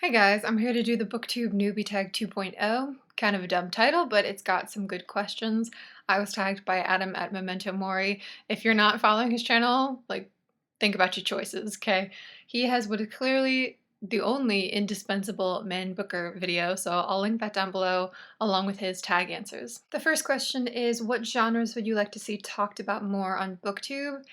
Hi guys, I'm here to do the Booktube Newbie Tag 2.0. Kind of a dumb title, but it's got some good questions. I was tagged by Adam at Memento Mori. If you're not following his channel, think about your choices, okay? He has what is clearly the only indispensable man booker video, so I'll link that down below along with his tag answers. The first question is, what genres would you like to see talked about more on BookTube?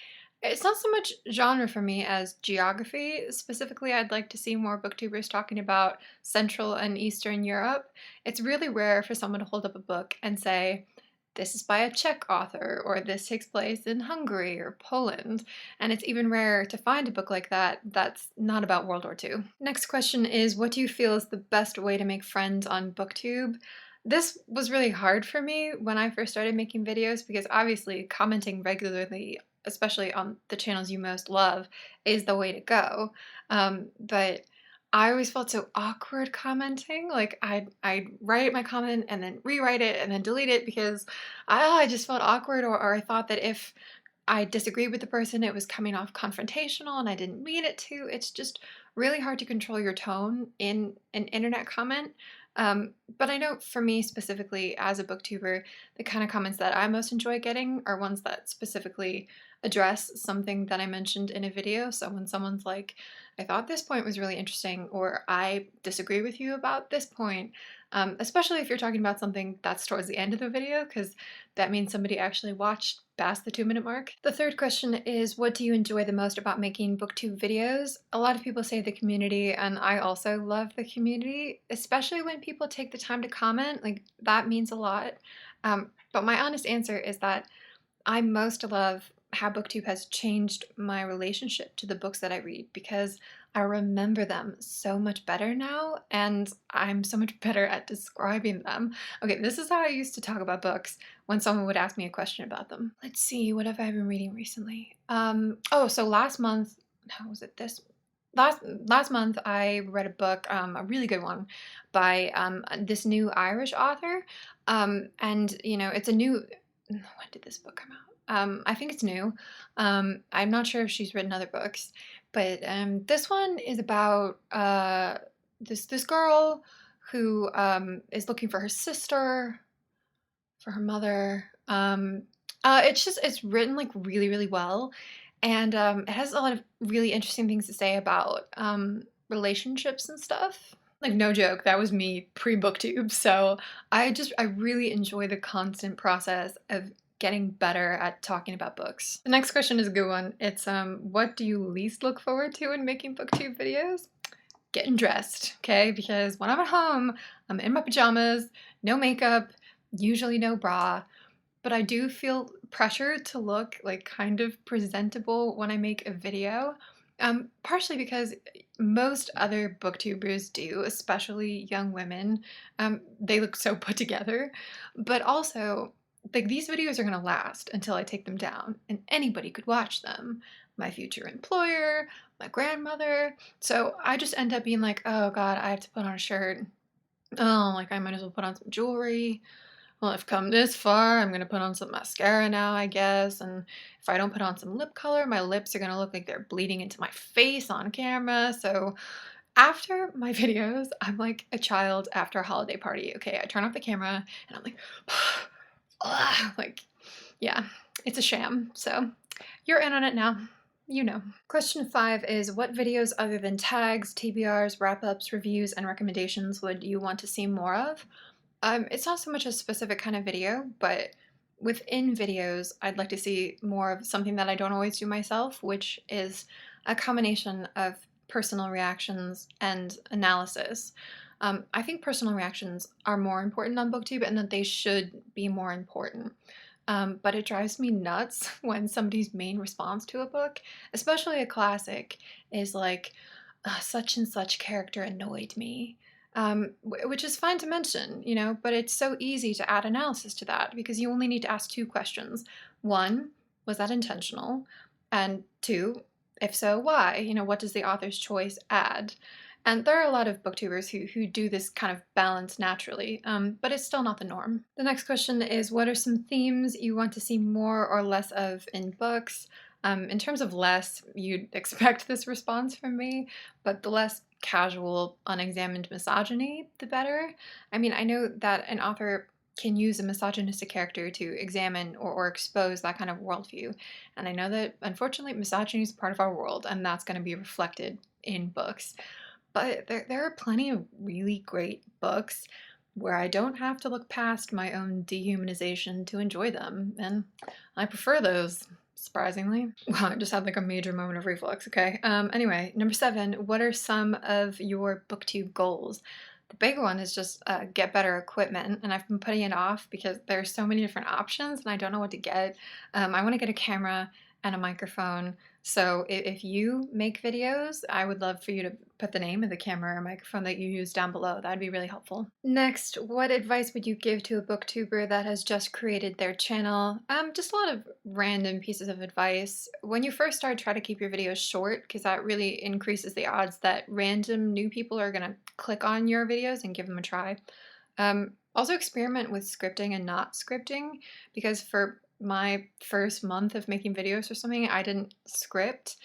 It's not so much genre for me as geography. Specifically, I'd like to see more booktubers talking about Central and Eastern Europe. It's really rare for someone to hold up a book and say, this is by a Czech author, or this takes place in Hungary or Poland. And it's even rare to find a book like that that's not about World War II. Next question is, what do you feel is the best way to make friends on BookTube? This was really hard for me when I first started making videos because obviously commenting regularly, especially on the channels you most love, is the way to go. But I always felt so awkward commenting. Like I'd write my comment and then rewrite it and then delete it because I just felt awkward, or I thought that if I disagreed with the person, it was coming off confrontational and I didn't mean it to. It's just really hard to control your tone in an internet comment. But I know for me specifically as a booktuber, the kind of comments that I most enjoy getting are ones that specifically address something that I mentioned in a video. So when someone's like, I thought this point was really interesting, or I disagree with you about this point, especially if you're talking about something that's towards the end of the video, because that means somebody actually watched past the 2-minute mark. The third question is, what do you enjoy the most about making booktube videos? A lot of people say the community, and I also love the community, especially when people take the time to comment. Like, that means a lot. But my honest answer is that I most love how BookTube has changed my relationship to the books that I read, because I remember them so much better now, and I'm so much better at describing them. Okay, this is how I used to talk about books when someone would ask me a question about them. Let's see, what have I been reading recently? So last month, how was it this? Last month I read a book, a really good one, by this new Irish author, and it's a new. When did this book come out? I think it's new. I'm not sure if she's written other books, but this one is about this girl who is looking for her sister, for her mother. It's written like really, really well, and it has a lot of really interesting things to say about relationships and stuff. Like, no joke, that was me pre-booktube. So I really enjoy the constant process of getting better at talking about books. The next question is a good one. It's what do you least look forward to in making booktube videos? Getting dressed, okay? Because when I'm at home, I'm in my pajamas, no makeup, usually no bra, but I do feel pressure to look like kind of presentable when I make a video. Partially because most other booktubers do, especially young women. They look so put together, but also, like, these videos are gonna last until I take them down, and anybody could watch them. My future employer, my grandmother. So I just end up being like, oh god, I have to put on a shirt. Oh, like, I might as well put on some jewelry. Well, I've come this far, I'm gonna put on some mascara now, I guess, and if I don't put on some lip color, my lips are gonna look like they're bleeding into my face on camera. So after my videos, I'm like a child after a holiday party. Okay, I turn off the camera and I'm like, like, yeah, it's a sham. So you're in on it now. You know. Question 5 is, what videos other than tags, TBRs, wrap-ups, reviews, and recommendations would you want to see more of? It's not so much a specific kind of video, but within videos, I'd like to see more of something that I don't always do myself, which is a combination of personal reactions and analysis. I think personal reactions are more important on BookTube, and that they should be more important. But it drives me nuts when somebody's main response to a book, especially a classic, is like, such and such character annoyed me. Which is fine to mention, but it's so easy to add analysis to that because you only need to ask 2 questions. 1, was that intentional? And 2, if so, why? What does the author's choice add? And there are a lot of booktubers who do this kind of balance naturally, but it's still not the norm. The next question is, what are some themes you want to see more or less of in books? In terms of less, you'd expect this response from me, but the less casual, unexamined misogyny, the better. I mean, I know that an author can use a misogynistic character to examine or expose that kind of worldview. And I know that unfortunately misogyny is part of our world, and that's going to be reflected in books. But there are plenty of really great books where I don't have to look past my own dehumanization to enjoy them, and I prefer those, surprisingly. Wow, I just had like a major moment of reflux, okay? Anyway, number 7, what are some of your BookTube goals? The big one is just get better equipment, and I've been putting it off because there's so many different options and I don't know what to get. I want to get a camera and a microphone. So if you make videos, I would love for you to put the name of the camera or microphone that you use down below. That'd be really helpful. Next, what advice would you give to a booktuber that has just created their channel? Just a lot of random pieces of advice. When you first start, try to keep your videos short because that really increases the odds that random new people are gonna click on your videos and give them a try. Also experiment with scripting and not scripting, because for my first month of making videos or something, I didn't script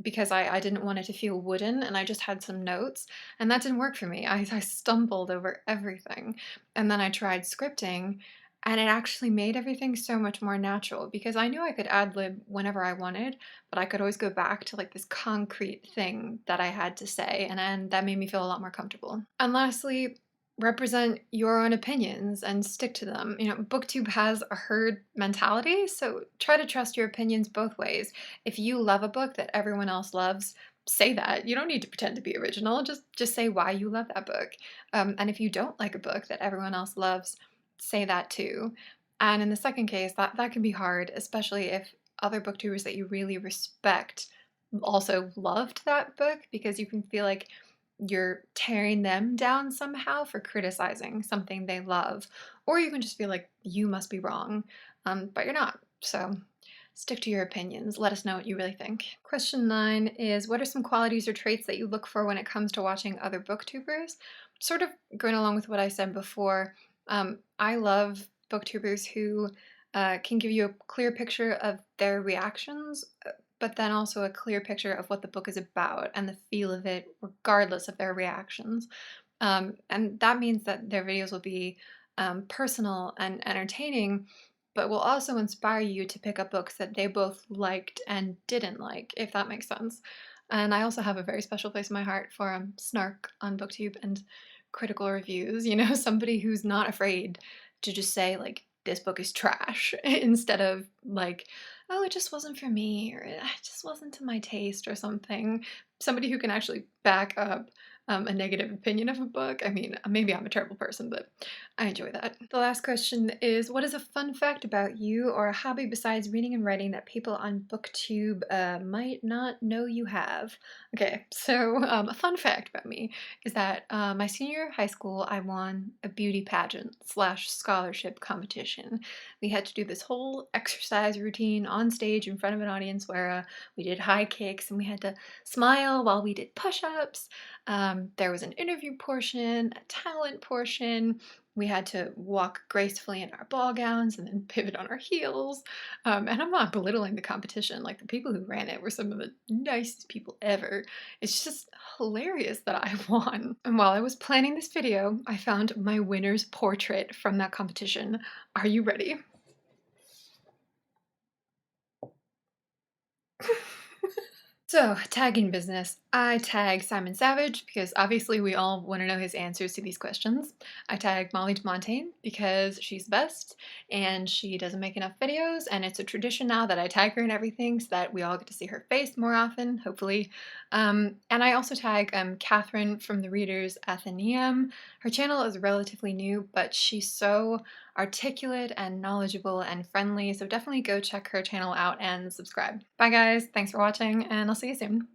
because I didn't want it to feel wooden, and I just had some notes, and that didn't work for me. I stumbled over everything. And then I tried scripting, and it actually made everything so much more natural because I knew I could ad lib whenever I wanted, but I could always go back to like this concrete thing that I had to say, and that made me feel a lot more comfortable. And lastly, represent your own opinions and stick to them. You know, BookTube has a herd mentality, so try to trust your opinions both ways. If you love a book that everyone else loves, say that. You don't need to pretend to be original. Just say why you love that book. And if you don't like a book that everyone else loves, say that too. And in the second case, that can be hard, especially if other booktubers that you really respect also loved that book, because you can feel like you're tearing them down somehow for criticizing something they love. Or you can just feel like you must be wrong, but you're not. So stick to your opinions. Let us know what you really think. Question 9 is, what are some qualities or traits that you look for when it comes to watching other booktubers? Sort of going along with what I said before, I love booktubers who can give you a clear picture of their reactions, but then also a clear picture of what the book is about and the feel of it, regardless of their reactions. And that means that their videos will be personal and entertaining, but will also inspire you to pick up books that they both liked and didn't like, if that makes sense. And I also have a very special place in my heart for snark on BookTube and critical reviews. You know, somebody who's not afraid to just say, like, this book is trash, instead of like, oh, it just wasn't for me, or it just wasn't to my taste, or something. Somebody who can actually back up a negative opinion of a book. I mean, maybe I'm a terrible person, but I enjoy that. The last question is, what is a fun fact about you or a hobby besides reading and writing that people on BookTube might not know you have? Okay, so a fun fact about me is that my senior year of high school, I won a beauty pageant / scholarship competition. We had to do this whole exercise routine on stage in front of an audience where we did high kicks and we had to smile while we did push-ups. There was an interview portion, a talent portion. We had to walk gracefully in our ball gowns and then pivot on our heels. And I'm not belittling the competition. Like, the people who ran it were some of the nicest people ever. It's just hilarious that I won. And while I was planning this video, I found my winner's portrait from that competition. Are you ready? So, tagging business. I tag Simon Savage because obviously we all want to know his answers to these questions. I tag Molly DeMontagne because she's the best and she doesn't make enough videos, and it's a tradition now that I tag her in everything so that we all get to see her face more often, hopefully. And I also tag Catherine from the Reader's Athenaeum. Her channel is relatively new, but she's so articulate and knowledgeable and friendly, so definitely go check her channel out and subscribe. Bye guys, thanks for watching, and I'll see you soon.